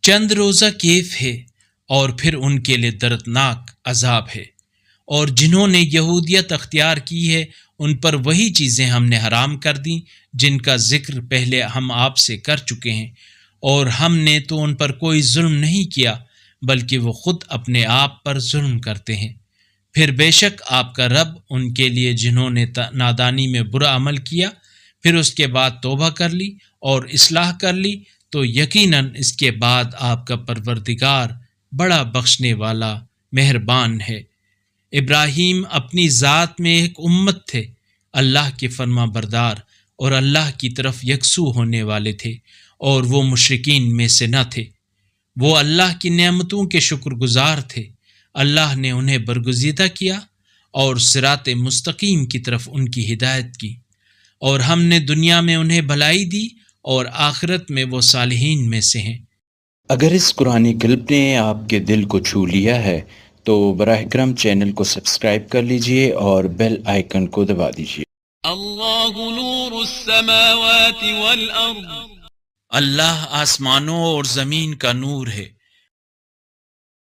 چند روزہ کیف ہے اور پھر ان کے لیے دردناک عذاب ہے۔ اور جنہوں نے یہودیت اختیار کی ہے ان پر وہی چیزیں ہم نے حرام کر دیں جن کا ذکر پہلے ہم آپ سے کر چکے ہیں، اور ہم نے تو ان پر کوئی ظلم نہیں کیا بلکہ وہ خود اپنے آپ پر ظلم کرتے ہیں۔ پھر بے شک آپ کا رب ان کے لیے جنہوں نے نادانی میں برا عمل کیا پھر اس کے بعد توبہ کر لی اور اصلاح کر لی تو یقیناً اس کے بعد آپ کا پروردگار بڑا بخشنے والا مہربان ہے۔ ابراہیم اپنی ذات میں ایک امت تھے، اللہ کے فرما بردار اور اللہ کی طرف یکسو ہونے والے تھے، اور وہ مشرکین میں سے نہ تھے۔ وہ اللہ کی نعمتوں کے شکر گزار تھے۔ اللہ نے انہیں برگزیدہ کیا اور صراط مستقیم کی طرف ان کی ہدایت کی، اور ہم نے دنیا میں انہیں بھلائی دی اور آخرت میں وہ صالحین میں سے ہیں۔ اگر اس قرآنی کلپ نے آپ کے دل کو چھو لیا ہے تو براہ کرم چینل کو سبسکرائب کر لیجئے اور بیل آئیکن کو دبا دیجئے۔ اللہ نور السماوات والارض، اللہ آسمانوں اور زمین کا نور ہے۔